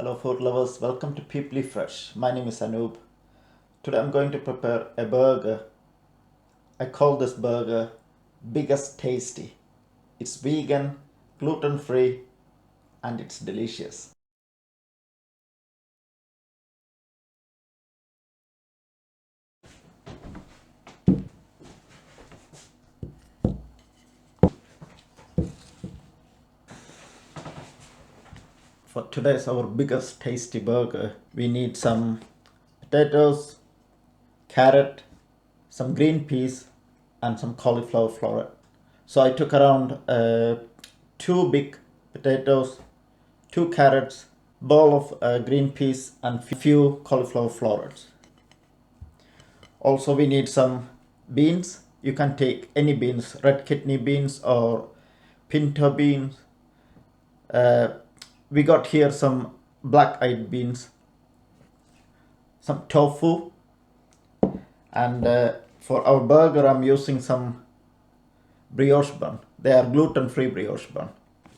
Hello food lovers, welcome to Peoply Fresh. My name is Anoop. Today I'm going to prepare a burger. I call this burger Biggest Tasty. It's vegan, gluten free, and it's delicious. For today's our biggest tasty burger, we need some potatoes, carrot, some green peas, and some cauliflower floret. So I took around two big potatoes, two carrots, bowl of green peas, and few cauliflower florets. Also, we need some beans. You can take any beans, red kidney beans or pinto beans. We got here some black-eyed beans, some tofu, and for our burger, I'm using some brioche bun. They are gluten-free brioche bun.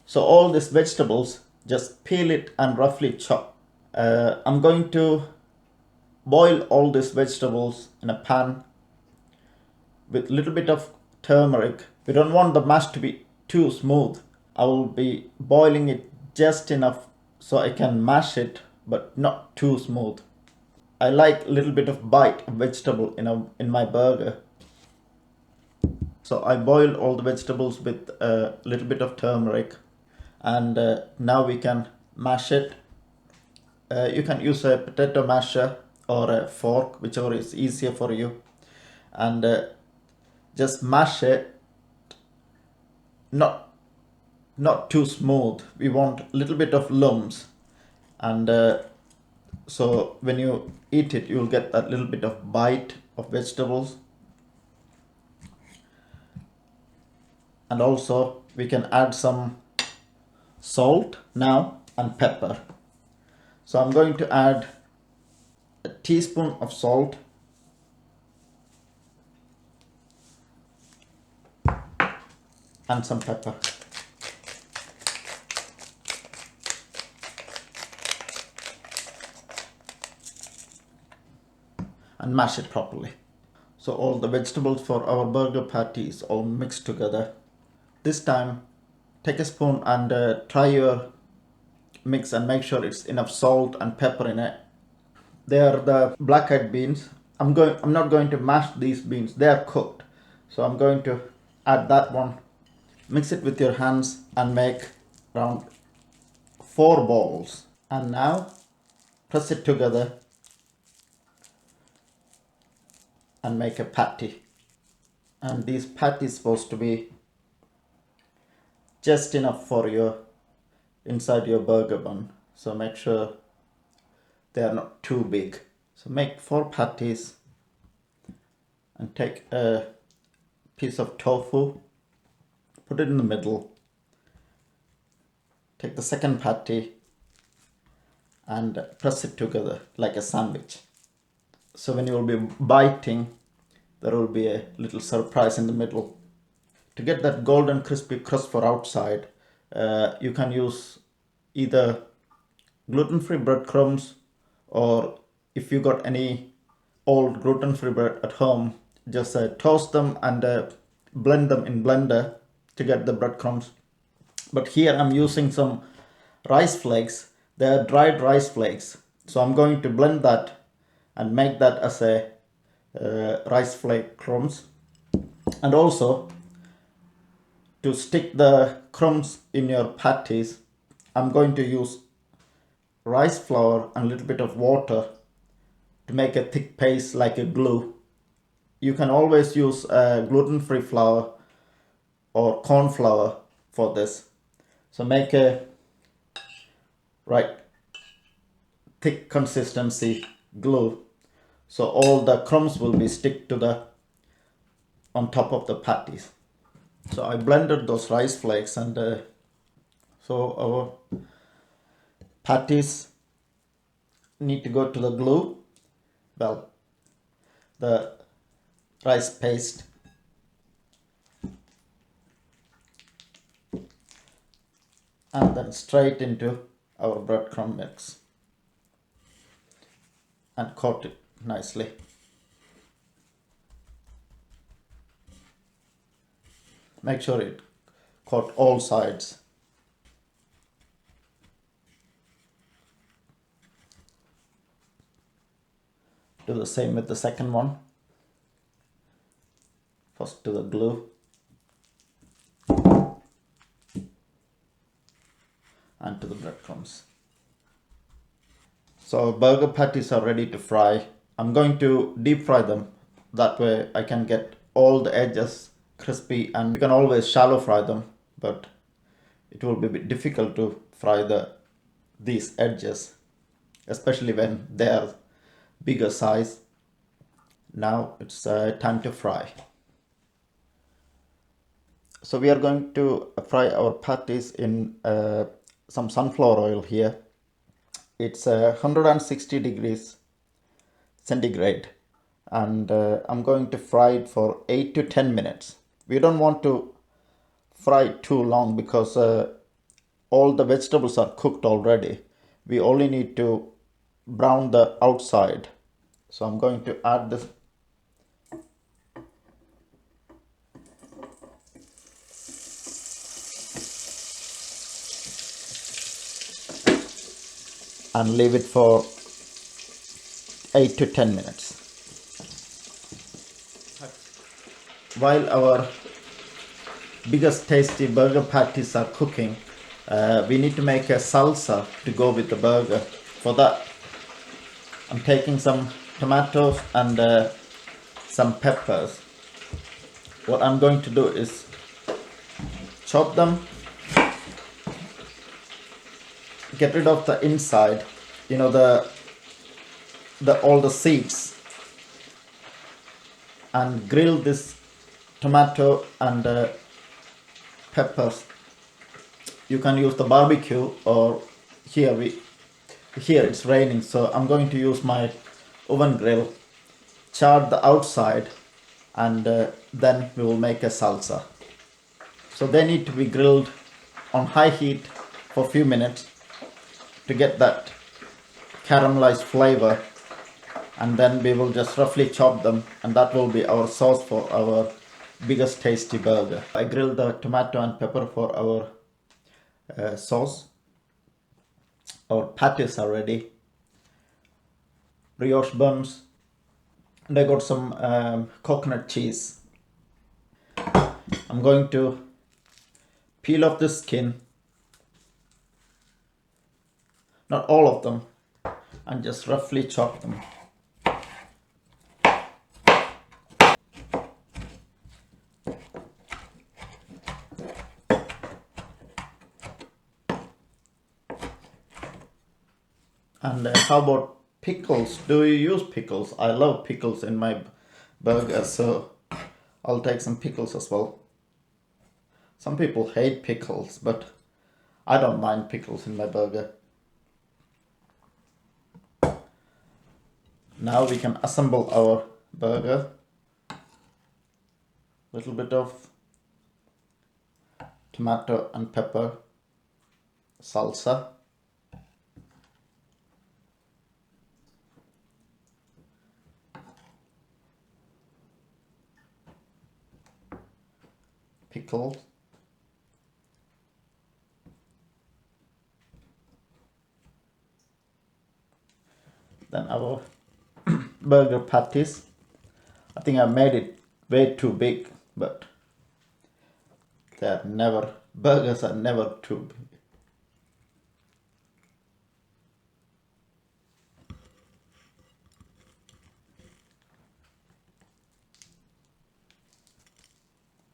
So all these vegetables, just peel it and roughly chop. I'm going to boil all these vegetables in a pan with little bit of turmeric. We don't want the mash to be too smooth. I will be boiling it just enough so I can mash it, but not too smooth. I like a little bit of bite of vegetable in my burger. So I boiled all the vegetables with a little bit of turmeric, and now we can mash it. You can use a potato masher or a fork, whichever is easier for you, and just mash it. Not too smooth. We want a little bit of lumps, and so when you eat it, you'll get that little bit of bite of vegetables. And also we can add some salt now and pepper. So I'm going to add a teaspoon of salt, and some pepper. And mash it properly. So all the vegetables for our burger patty is all mixed together. This time, take a spoon and try your mix and make sure it's enough salt and pepper in it. They are the black-eyed beans. I'm not going to mash these beans. They are cooked. So I'm going to add that one. Mix it with your hands and make around 4 balls. And now press it together and make a patty. And these patties supposed to be just enough for your inside your burger bun. So make sure they are not too big. So make 4 patties and take a piece of tofu, put it in the middle. Take the second patty and press it together like a sandwich. So when you will be biting, there will be a little surprise in the middle. To get that golden crispy crust for outside, you can use either gluten-free breadcrumbs, or if you got any old gluten-free bread at home, just toast them and blend them in blender to get the breadcrumbs. But here I'm using some rice flakes. They are dried rice flakes. So I'm going to blend that and make that as a rice flake crumbs. And also, to stick the crumbs in your patties, I'm going to use rice flour and a little bit of water to make a thick paste like a glue. You can always use gluten-free flour or corn flour for this. So make a thick consistency glue, so all the crumbs will be stick to the on top of the patties. So I blended those rice flakes, and so our patties need to go to the glue, well, the rice paste, and then straight into our breadcrumb mix. and coat it nicely. Make sure it coat all sides. Do the same with the second one. First to the glue and to the breadcrumbs. So burger patties are ready to fry. I'm going to deep fry them. That way I can get all the edges crispy, and you can always shallow fry them, but it will be a bit difficult to fry these edges, especially when they are bigger size. Now it's time to fry. So we are going to fry our patties in some sunflower oil here. It's 160 degrees centigrade, and I'm going to fry it for 8 to 10 minutes. We don't want to fry too long because all the vegetables are cooked already. We only need to brown the outside. So I'm going to add this and leave it for 8 to 10 minutes. While our biggest tasty burger patties are cooking, we need to make a salsa to go with the burger. For that, I'm taking some tomatoes and some peppers. What I'm going to do is chop them, get rid of the inside, the all the seeds, and grill this tomato and peppers. You can use the barbecue, or here it's raining, so I'm going to use my oven grill. Chard the outside, and then we will make a salsa. So they need to be grilled on high heat for a few minutes to get that caramelized flavor, and then we will just roughly chop them, and that will be our sauce for our biggest tasty burger. I grilled the tomato and pepper for our sauce. Our patties are ready. Brioche buns, and I got some coconut cheese. I'm going to peel off the skin, not all of them, and just roughly chop them. And how about pickles? Do you use pickles? I love pickles in my burger, so I'll take some pickles as well. Some people hate pickles, but I don't mind pickles in my burger. Now we can assemble our burger. Little bit of tomato and pepper salsa. Pickles. Then our burger patties. I think I made it way too big, but burgers are never too big.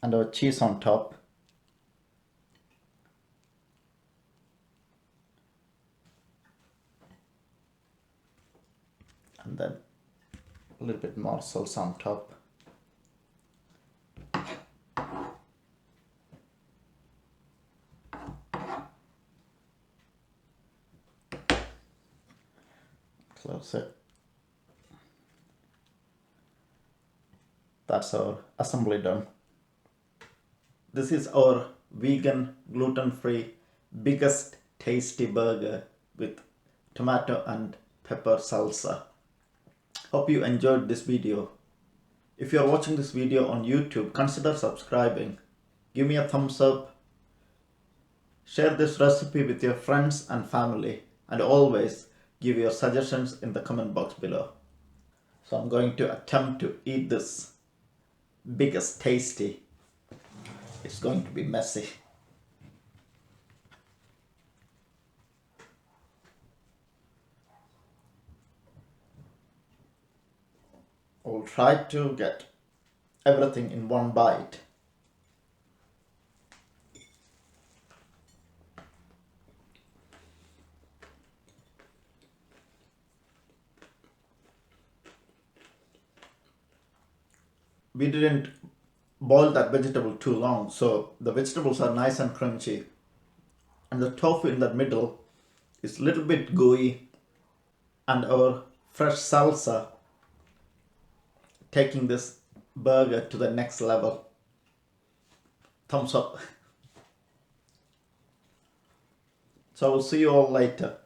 And our cheese on top. And then a little bit more salsa on top. Close it. That's our assembly done. This is our vegan, gluten-free, biggest tasty burger with tomato and pepper salsa. Hope you enjoyed this video. If you are watching this video on YouTube, consider subscribing. Give me a thumbs up. Share this recipe with your friends and family. And always give your suggestions in the comment box below. So I'm going to attempt to eat this biggest tasty. It's going to be messy. I'll try to get everything in one bite. We didn't boil that vegetable too long, so the vegetables are nice and crunchy. And the tofu in the middle is a little bit gooey, and our fresh salsa taking this burger to the next level. Thumbs up. So I will see you all later.